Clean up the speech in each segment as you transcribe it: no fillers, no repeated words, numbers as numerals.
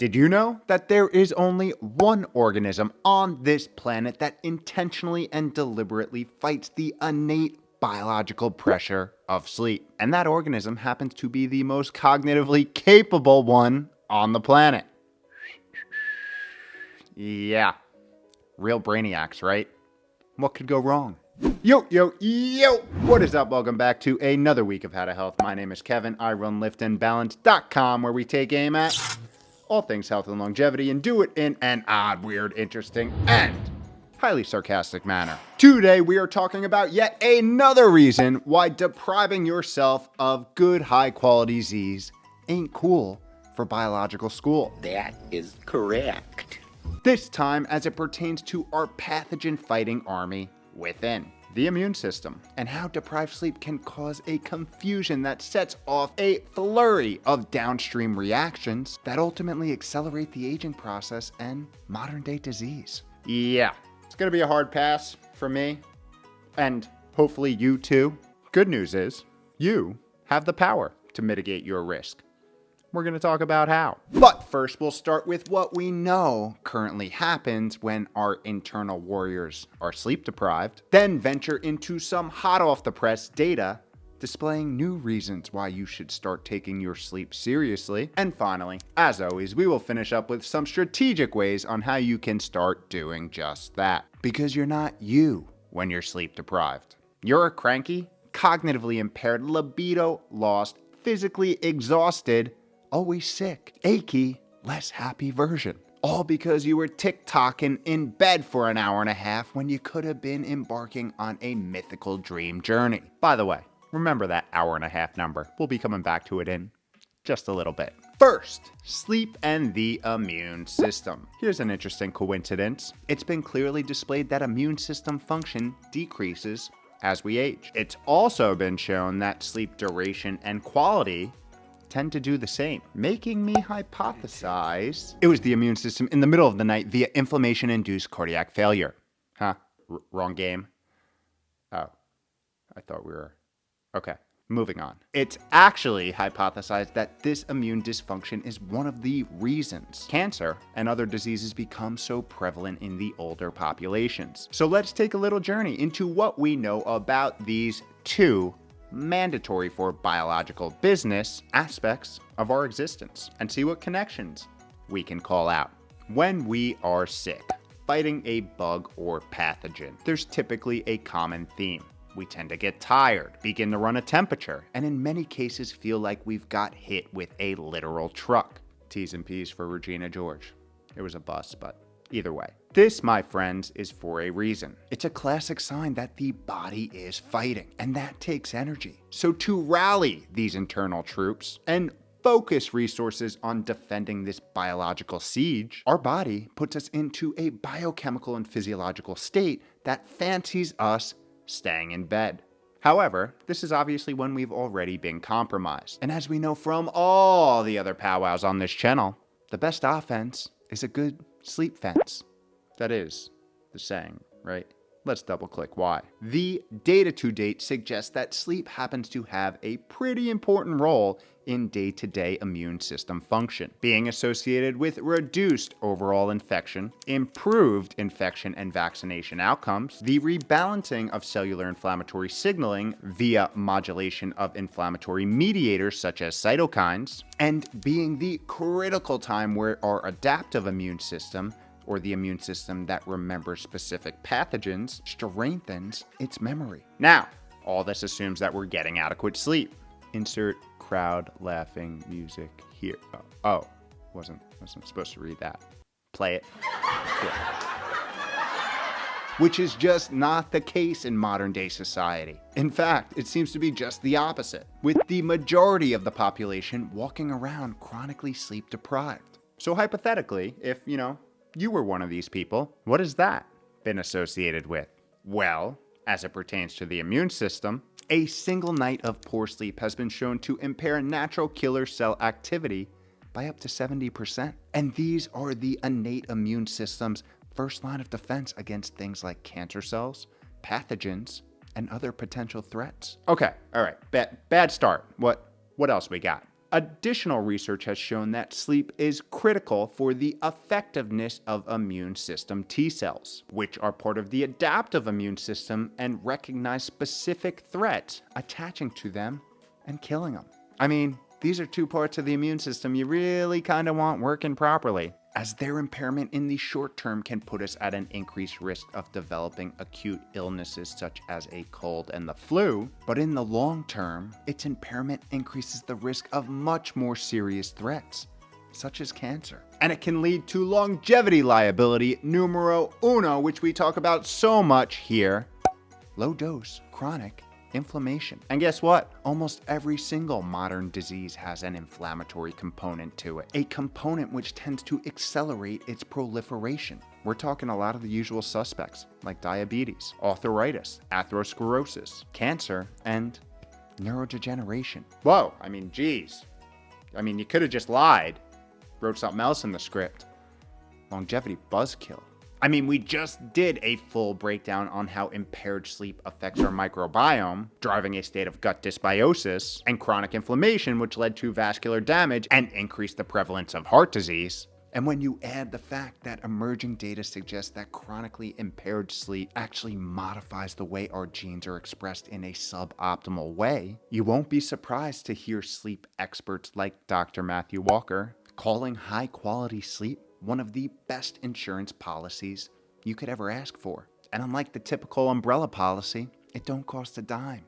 Did you know that there is only one organism on this planet that intentionally and deliberately fights the innate biological pressure of sleep? And that organism happens to be the most cognitively capable one on the planet. Yeah, real brainiacs, right? What could go wrong? Yo, what is up? Welcome back to another week of How to Health. My name is Kevin. I run liftandbalance.com, where we take aim at all things health and longevity and do it in an odd, weird, interesting, and highly sarcastic manner. Today, we are talking about yet another reason why depriving yourself of good, high-quality Z's ain't cool for biological school. That is correct. This time as it pertains to our pathogen-fighting army within the immune system, and how deprived sleep can cause a confusion that sets off a flurry of downstream reactions that ultimately accelerate the aging process and modern-day disease. Yeah, it's gonna be a hard pass for me, and hopefully you too. Good news is, you have the power to mitigate your risk. We're going to talk about how. But first, we'll start with what we know currently happens when our internal warriors are sleep deprived, then venture into some hot off the press data displaying new reasons why you should start taking your sleep seriously. And finally, as always, we will finish up with some strategic ways on how you can start doing just that. Because you're not you when you're sleep deprived. You're a cranky, cognitively impaired, libido lost, physically exhausted, always sick, achy, less happy version. All because you were tick-tocking in bed for an hour and a half when you could have been embarking on a mythical dream journey. By the way, remember that hour and a half number. We'll be coming back to it in just a little bit. First, sleep and the immune system. Here's an interesting coincidence. It's been clearly displayed that immune system function decreases as we age. It's also been shown that sleep duration and quality tend to do the same, making me hypothesize it was the immune system in the middle of the night via inflammation-induced cardiac failure. Huh? Wrong game? Oh, I thought we were... Okay, moving on. It's actually hypothesized that this immune dysfunction is one of the reasons cancer and other diseases become so prevalent in the older populations. So let's take a little journey into what we know about these two mandatory for biological business aspects of our existence and see what connections we can call out. When we are sick, fighting a bug or pathogen, there's typically a common theme. We tend to get tired, begin to run a temperature, and in many cases feel like we've got hit with a literal truck. T's and P's for Regina George. It was a bus, but either way. This, my friends, is for a reason. It's a classic sign that the body is fighting, and that takes energy. So to rally these internal troops and focus resources on defending this biological siege, our body puts us into a biochemical and physiological state that fancies us staying in bed. However, this is obviously when we've already been compromised. And as we know from all the other powwows on this channel, the best offense is a good sleep fence. That is the saying, right? Let's double click why. The data to date suggests that sleep happens to have a pretty important role in day-to-day immune system function, being associated with reduced overall infection, improved infection and vaccination outcomes, the rebalancing of cellular inflammatory signaling via modulation of inflammatory mediators such as cytokines, and being the critical time where our adaptive immune system, or the immune system that remembers specific pathogens, strengthens its memory. Now, all this assumes that we're getting adequate sleep. Insert crowd laughing music here. Wasn't supposed to read that. Play it. Yeah. Which is just not the case in modern day society. In fact, it seems to be just the opposite, with the majority of the population walking around chronically sleep deprived. So hypothetically, if, you were one of these people, what has that been associated with? Well, as it pertains to the immune system, a single night of poor sleep has been shown to impair natural killer cell activity by up to 70%. And these are the innate immune system's first line of defense against things like cancer cells, pathogens, and other potential threats. Okay, all right, bad start. What else we got? Additional research has shown that sleep is critical for the effectiveness of immune system T cells, which are part of the adaptive immune system and recognize specific threats attaching to them and killing them. I mean, these are two parts of the immune system you really kind of want working properly, as their impairment in the short term can put us at an increased risk of developing acute illnesses such as a cold and the flu, but in the long term, its impairment increases the risk of much more serious threats, such as cancer. And it can lead to longevity liability numero uno, which we talk about so much here: low dose chronic inflammation. And guess what? Almost every single modern disease has an inflammatory component to it, a component which tends to accelerate its proliferation. We're talking a lot of the usual suspects, like diabetes, arthritis, atherosclerosis, cancer, and neurodegeneration. Whoa, I mean, geez. I mean, you could have just lied, wrote something else in the script. Longevity buzzkill. I mean, we just did a full breakdown on how impaired sleep affects our microbiome, driving a state of gut dysbiosis and chronic inflammation, which led to vascular damage and increased the prevalence of heart disease. And when you add the fact that emerging data suggests that chronically impaired sleep actually modifies the way our genes are expressed in a suboptimal way, you won't be surprised to hear sleep experts like Dr. Matthew Walker calling high-quality sleep one of the best insurance policies you could ever ask for. And unlike the typical umbrella policy, it don't cost a dime,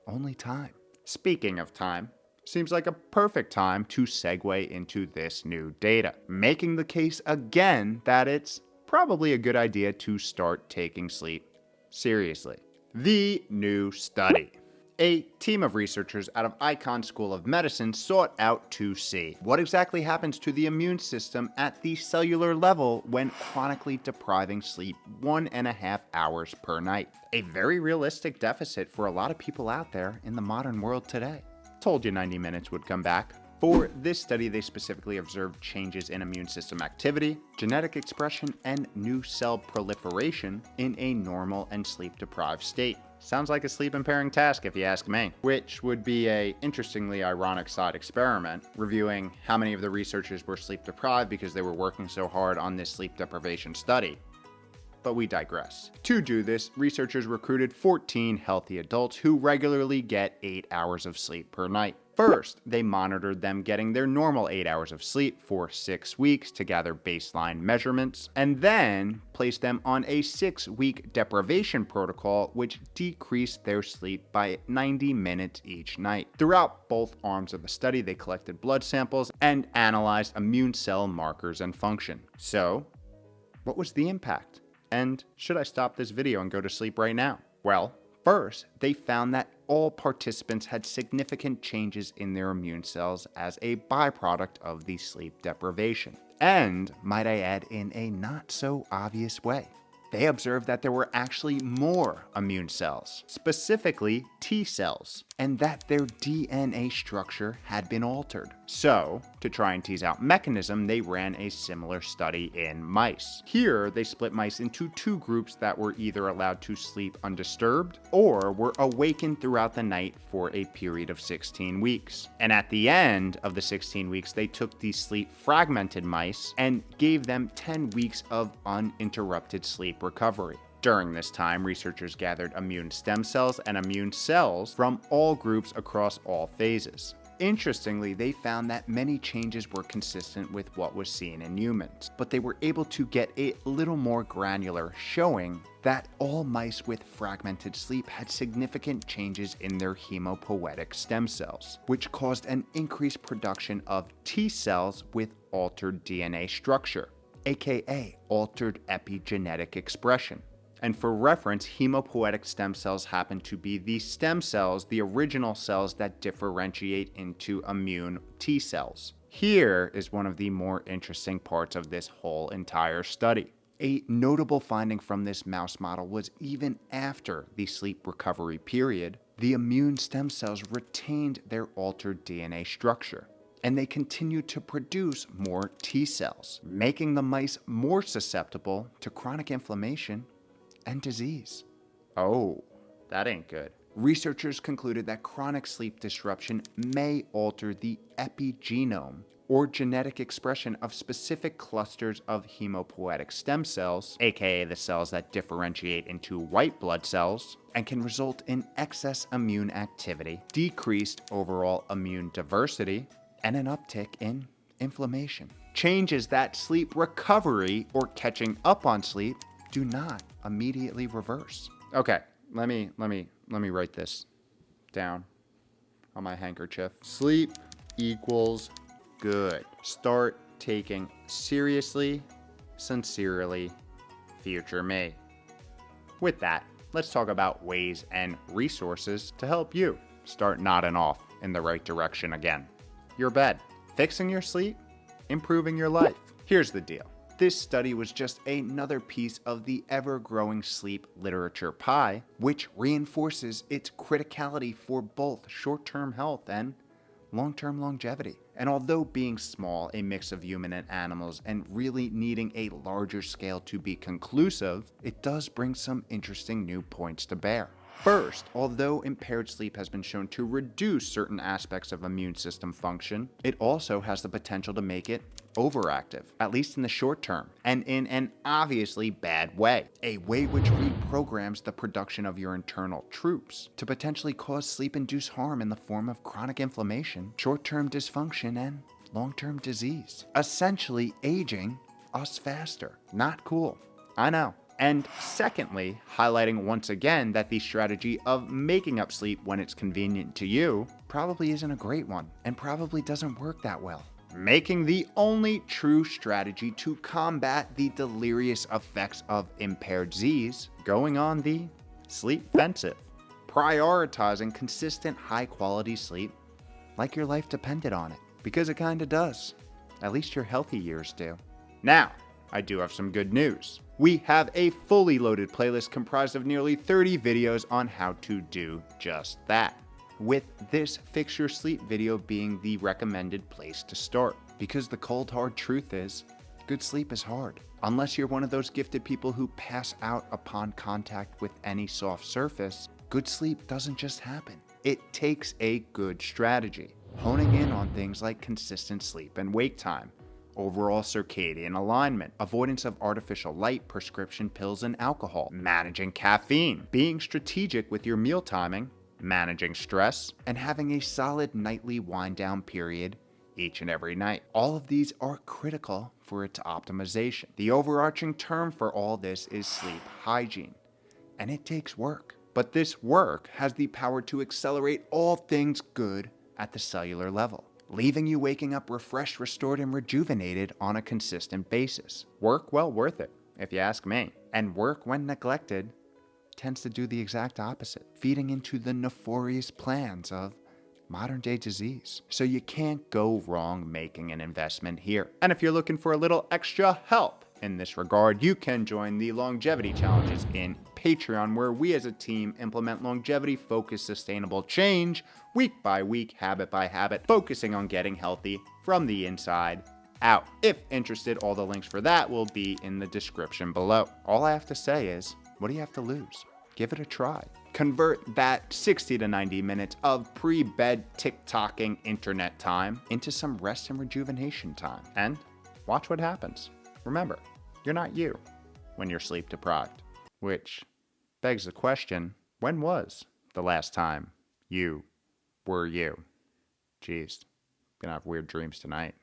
only time. Speaking of time, seems like a perfect time to segue into this new data, making the case again that it's probably a good idea to start taking sleep seriously. The new study. A team of researchers out of Icahn School of Medicine sought out to see what exactly happens to the immune system at the cellular level when chronically depriving sleep 1.5 hours per night. A very realistic deficit for a lot of people out there in the modern world today. Told you 90 minutes would come back. For this study, they specifically observed changes in immune system activity, genetic expression, and new cell proliferation in a normal and sleep-deprived state. Sounds like a sleep-impairing task if you ask me, which would be a interestingly ironic side experiment, reviewing how many of the researchers were sleep-deprived because they were working so hard on this sleep deprivation study. But we digress. To do this, researchers recruited 14 healthy adults who regularly get 8 hours of sleep per night. First, they monitored them getting their normal 8 hours of sleep for 6 weeks to gather baseline measurements, and then placed them on a 6-week deprivation protocol which decreased their sleep by 90 minutes each night. Throughout both arms of the study, they collected blood samples and analyzed immune cell markers and function. So, what was the impact? And should I stop this video and go to sleep right now? Well, first, they found that all participants had significant changes in their immune cells as a byproduct of the sleep deprivation. And, might I add, in a not so obvious way. They observed that there were actually more immune cells, specifically T cells, and that their DNA structure had been altered. So, to try and tease out mechanism, they ran a similar study in mice. Here, they split mice into 2 groups that were either allowed to sleep undisturbed or were awakened throughout the night for a period of 16 weeks. And at the end of the 16 weeks, they took these sleep-fragmented mice and gave them 10 weeks of uninterrupted sleep recovery. During this time, researchers gathered immune stem cells and immune cells from all groups across all phases. Interestingly, they found that many changes were consistent with what was seen in humans, but they were able to get a little more granular, showing that all mice with fragmented sleep had significant changes in their hematopoietic stem cells, which caused an increased production of T cells with altered DNA structure, aka altered epigenetic expression. And for reference, hematopoietic stem cells happen to be the stem cells, the original cells that differentiate into immune T cells. Here is one of the more interesting parts of this whole entire study. A notable finding from this mouse model was even after the sleep recovery period, the immune stem cells retained their altered DNA structure, and they continued to produce more T cells, making the mice more susceptible to chronic inflammation and disease. Oh, that ain't good. researchers concluded that chronic sleep disruption may alter the epigenome, or genetic expression of specific clusters of hematopoietic stem cells, aka the cells that differentiate into white blood cells, and can result in excess immune activity, decreased overall immune diversity, and an uptick in inflammation. Changes that sleep recovery or catching up on sleep do not immediately reverse. Okay, let me write this down on my handkerchief. Sleep equals good. Start taking seriously, sincerely, future me. With that, let's talk about ways and resources to help you start nodding off in the right direction again. Your bed. Fixing your sleep, improving your life. Here's the deal. This study was just another piece of the ever-growing sleep literature pie, which reinforces its criticality for both short-term health and long-term longevity. And although being small, a mix of human and animals, and really needing a larger scale to be conclusive, it does bring some interesting new points to bear. First, although impaired sleep has been shown to reduce certain aspects of immune system function, it also has the potential to make it overactive, at least in the short term, and in an obviously bad way, a way which reprograms the production of your internal troops to potentially cause sleep-induced harm in the form of chronic inflammation, short-term dysfunction, and long-term disease, essentially aging us faster. Not cool. I know. And secondly, highlighting once again that the strategy of making up sleep when it's convenient to you probably isn't a great one and probably doesn't work that well, making the only true strategy to combat the delirious effects of impaired Z's going on the sleep offensive, prioritizing consistent high-quality sleep like your life depended on it, because it kinda does. At least your healthy years do. Now, I do have some good news. We have a fully loaded playlist comprised of nearly 30 videos on how to do just that, with this Fix Your Sleep video being the recommended place to start. Because the cold hard truth is, good sleep is hard. Unless you're one of those gifted people who pass out upon contact with any soft surface, good sleep doesn't just happen. It takes a good strategy, honing in on things like consistent sleep and wake time, overall circadian alignment, avoidance of artificial light, prescription pills, and alcohol, managing caffeine, being strategic with your meal timing, managing stress, and having a solid nightly wind-down period each and every night. All of these are critical for its optimization. The overarching term for all this is sleep hygiene, and it takes work. But this work has the power to accelerate all things good at the cellular level, leaving you waking up refreshed, restored, and rejuvenated on a consistent basis. Work well worth it, if you ask me. And work, when neglected, tends to do the exact opposite, feeding into the nefarious plans of modern-day disease. So you can't go wrong making an investment here. And if you're looking for a little extra help in this regard, you can join the longevity challenges in Patreon, where we as a team implement longevity-focused sustainable change week by week, habit by habit, focusing on getting healthy from the inside out. If interested, all the links for that will be in the description below. All I have to say is, what do you have to lose? Give it a try. Convert that 60 to 90 minutes of pre-bed TikToking internet time into some rest and rejuvenation time, and watch what happens. Remember, you're not you when you're sleep deprived. Which begs the question, when was the last time you were you? Jeez, gonna have weird dreams tonight.